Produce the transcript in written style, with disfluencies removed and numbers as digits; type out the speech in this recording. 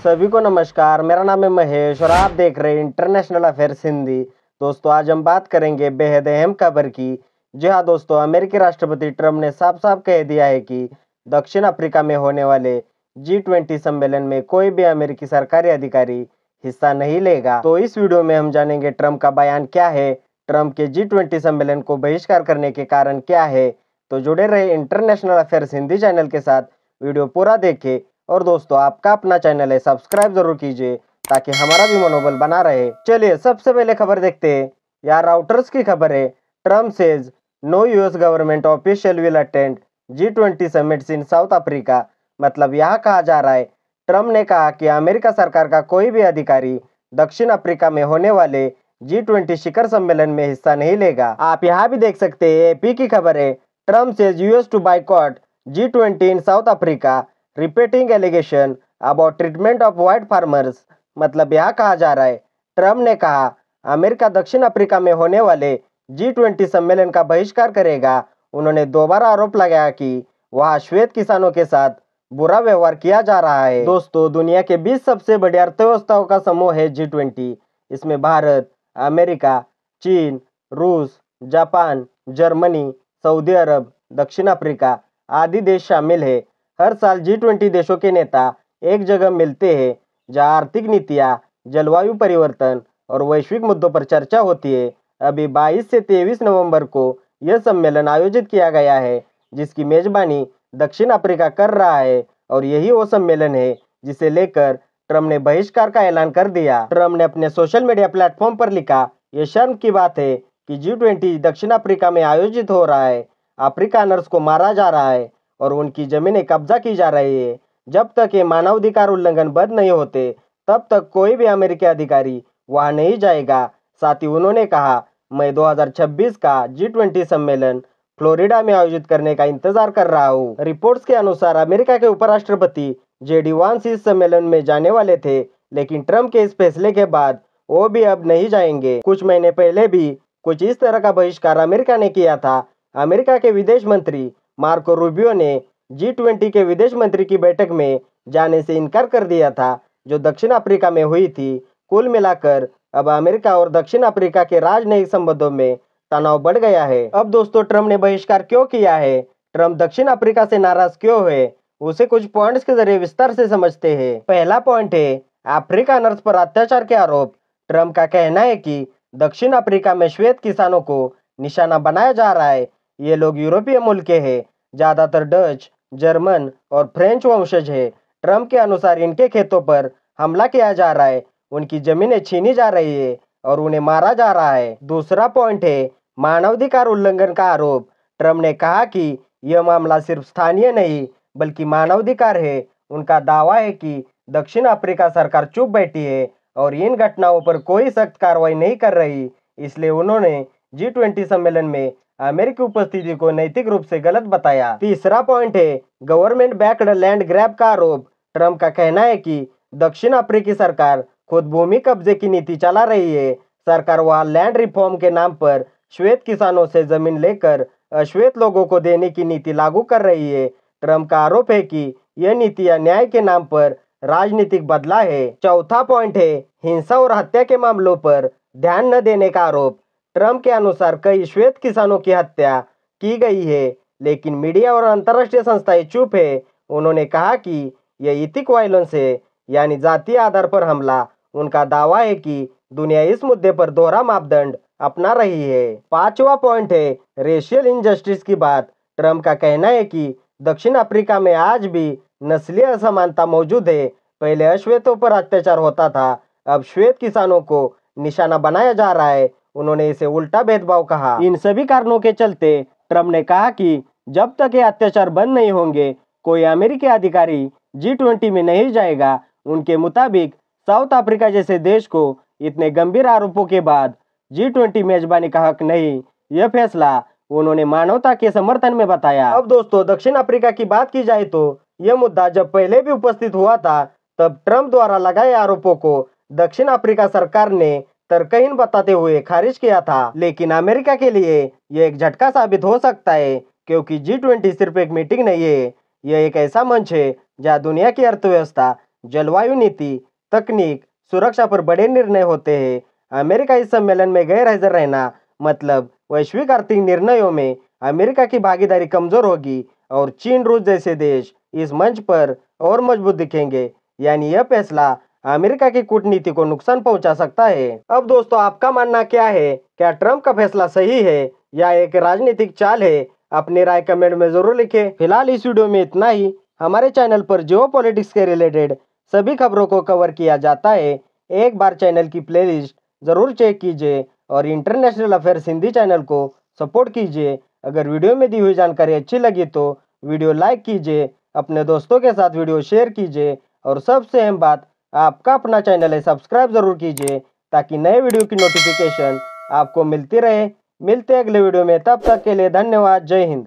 सभी को नमस्कार। मेरा नाम है महेश और आप देख रहे हैं इंटरनेशनल अफेयर्स हिंदी। दोस्तों, आज हम बात करेंगे बेहद अहम खबर की। जी हाँ दोस्तों, अमेरिकी राष्ट्रपति ट्रम्प ने साफ साफ कह दिया है कि दक्षिण अफ्रीका में होने वाले G20 सम्मेलन में कोई भी अमेरिकी सरकारी अधिकारी हिस्सा नहीं लेगा। तो इस वीडियो में हम जानेंगे ट्रम्प का बयान क्या है, ट्रम्प के G20 सम्मेलन को बहिष्कार करने के कारण क्या है। तो जुड़े रहे इंटरनेशनल अफेयर्स हिंदी चैनल के साथ, वीडियो पूरा देखें। और दोस्तों, आपका अपना चैनल है, सब्सक्राइब जरूर कीजिए ताकि हमारा भी मनोबल बना रहे। चलिए सबसे पहले खबर देखते हैं। यार राउटर्स की खबर है, Trump says no US government official will attend G20 summits in South Africa. मतलब यहाँ कहा जा रहा है, ट्रम्प ने कहा कि अमेरिका सरकार का कोई भी अधिकारी दक्षिण अफ्रीका में होने वाले G20 शिखर सम्मेलन में हिस्सा नहीं लेगा। आप यहाँ भी देख सकते हैं, एपी की खबर है, Trump says US to boycott G20 in South Africa, repeating allegation about treatment of white farmers. मतलब यहाँ कहा जा रहा है, ट्रम्प ने कहा अमेरिका दक्षिण अफ्रीका में होने वाले G20 सम्मेलन का बहिष्कार करेगा। उन्होंने दोबारा आरोप लगाया कि वहाँ श्वेत किसानों के साथ बुरा व्यवहार किया जा रहा है। दोस्तों, दुनिया के 20 सबसे बड़े अर्थव्यवस्थाओं का समूह है G20। इसमें भारत, अमेरिका, चीन, रूस, जापान, जर्मनी, सऊदी अरब, दक्षिण अफ्रीका आदि देश शामिल है। हर साल G20 देशों के नेता एक जगह मिलते हैं जहां आर्थिक नीतियां, जलवायु परिवर्तन और वैश्विक मुद्दों पर चर्चा होती है। अभी 22 से 23 नवंबर को यह सम्मेलन आयोजित किया गया है, जिसकी मेजबानी दक्षिण अफ्रीका कर रहा है। और यही वो सम्मेलन है जिसे लेकर ट्रम्प ने बहिष्कार का ऐलान कर दिया। ट्रम्प ने अपने सोशल मीडिया प्लेटफॉर्म पर लिखा, ये शर्म की बात है कि G20 दक्षिण अफ्रीका में आयोजित हो रहा है। अफ्रीकानर्स को मारा जा रहा है और उनकी जमीनें कब्जा की जा रही है। जब तक ये मानवाधिकार उल्लंघन बंद नहीं होते, तब तक कोई भी अमेरिकी अधिकारी वहां नहीं जाएगा। साथ ही उन्होंने कहा, मैं 2026 का G20 सम्मेलन फ्लोरिडा में आयोजित करने का इंतजार कर रहा हूँ। रिपोर्ट्स के अनुसार अमेरिका के उपराष्ट्रपति JD वांस इस सम्मेलन में जाने वाले थे, लेकिन ट्रम्प के इस फैसले के बाद वो भी अब नहीं जाएंगे। कुछ महीने पहले भी कुछ इस तरह का बहिष्कार अमेरिका ने किया था। अमेरिका के विदेश मंत्री मार्को रूबियो ने G20 के विदेश मंत्री की बैठक में जाने से इनकार कर दिया था, जो दक्षिण अफ्रीका में हुई थी। कुल मिलाकर अब अमेरिका और दक्षिण अफ्रीका के राजनयिक संबंधों में तनाव बढ़ गया है। अब दोस्तों, ट्रम्प ने बहिष्कार क्यों किया है, ट्रम्प दक्षिण अफ्रीका से नाराज क्यों है, उसे कुछ पॉइंट्स के जरिए विस्तार से समझते हैं। पहला पॉइंट है अफ्रीकानर्स पर अत्याचार के आरोप। ट्रम्प का कहना है कि दक्षिण अफ्रीका में श्वेत किसानों को निशाना बनाया जा रहा है। ये लोग यूरोपीय मूल के हैं, ज्यादातर डच, जर्मन और फ्रेंच वंशज है। ट्रम्प के अनुसार इनके खेतों पर हमला किया जा रहा है, उनकी जमीनें छीनी जा रही है और उन्हें मारा जा रहा है। दूसरा पॉइंट है मानवाधिकार उल्लंघन का आरोप। ट्रम्प ने कहा कि यह मामला सिर्फ स्थानीय नहीं बल्कि मानवाधिकार है। उनका दावा है कि दक्षिण अफ्रीका सरकार चुप बैठी है और इन घटनाओं पर कोई सख्त कार्रवाई नहीं कर रही। इसलिए उन्होंने G20 सम्मेलन में अमेरिकी उपस्थिति को नैतिक रूप से गलत बताया। तीसरा पॉइंट है गवर्नमेंट बैक्ड लैंड ग्रैब का आरोप। ट्रम्प का कहना है कि दक्षिण अफ्रीकी सरकार खुद भूमि कब्जे की नीति चला रही है। सरकार वहां लैंड रिफॉर्म के नाम पर श्वेत किसानों से जमीन लेकर अश्वेत लोगों को देने की नीति लागू कर रही है। ट्रम्प का आरोप है कि यह नीतियां न्याय के नाम पर राजनीतिक बदला है। चौथा पॉइंट है हिंसा और हत्या के मामलों पर ध्यान न देने का आरोप। ट्रम्प के अनुसार कई श्वेत किसानों की हत्या की गई है, लेकिन मीडिया और अंतर्राष्ट्रीय संस्थाएं चुप है। उन्होंने कहा कि यह इथिक वायलेंस है, यानी जातीय आधार पर हमला। उनका दावा है कि दुनिया इस मुद्दे पर दोहरा मापदंड अपना रही है। पांचवा पॉइंट है रेशियल इनजस्टिस की बात। ट्रम्प का कहना है कि दक्षिण अफ्रीका में आज भी नस्लीय असमानता मौजूद है। पहले अश्वेतों पर अत्याचार होता था, अब श्वेत किसानों को निशाना बनाया जा रहा है। उन्होंने इसे उल्टा भेदभाव कहा। इन सभी कारणों के चलते ट्रम्प ने कहा कि जब तक ये अत्याचार बंद नहीं होंगे, कोई अमेरिकी अधिकारी G20 में नहीं जाएगा। उनके मुताबिक साउथ अफ्रीका जैसे देश को इतने गंभीर आरोपों के बाद G20 मेजबानी का हक नहीं। यह फैसला उन्होंने मानवता के समर्थन में बताया। अब दोस्तों, दक्षिण अफ्रीका की बात की जाए तो यह मुद्दा जब पहले भी उपस्थित हुआ था, तब ट्रम्प द्वारा लगाए आरोपों को दक्षिण अफ्रीका सरकार ने तर्कहीन बताते हुए खारिज किया था। लेकिन अमेरिका के लिए यह एक झटका साबित हो सकता है, क्योंकि G20 सिर्फ एक मीटिंग नहीं है, यह एक ऐसा मंच है जहां दुनिया की अर्थव्यवस्था, जलवायु नीति, तकनीक, सुरक्षा पर बड़े निर्णय होते हैं। अमेरिका इस सम्मेलन में गैर हाजिर रहना मतलब वैश्विक आर्थिक निर्णयों में अमेरिका की भागीदारी कमजोर होगी और चीन, रूस जैसे देश इस मंच पर और मजबूत दिखेंगे। यानी यह फैसला अमेरिका की कूटनीति को नुकसान पहुंचा सकता है। अब दोस्तों, आपका मानना क्या है? क्या ट्रंप का फैसला सही है या एक राजनीतिक चाल है? अपनी राय कमेंट में जरूर लिखें। फिलहाल इस वीडियो में इतना ही। हमारे चैनल पर जियोपॉलिटिक्स के रिलेटेड सभी खबरों को कवर किया जाता है। एक बार चैनल की प्लेलिस्ट जरूर चेक कीजिए और इंटरनेशनल अफेयर्स हिंदी चैनल को सपोर्ट कीजिए। अगर वीडियो में दी हुई जानकारी अच्छी लगी तो वीडियो लाइक कीजिए, अपने दोस्तों के साथ वीडियो शेयर कीजिए और सबसे अहम बात, आपका अपना चैनल है सब्सक्राइब जरूर कीजिए ताकि नए वीडियो की नोटिफिकेशन आपको मिलती रहे। मिलते हैं अगले वीडियो में, तब तक के लिए धन्यवाद। जय हिंद।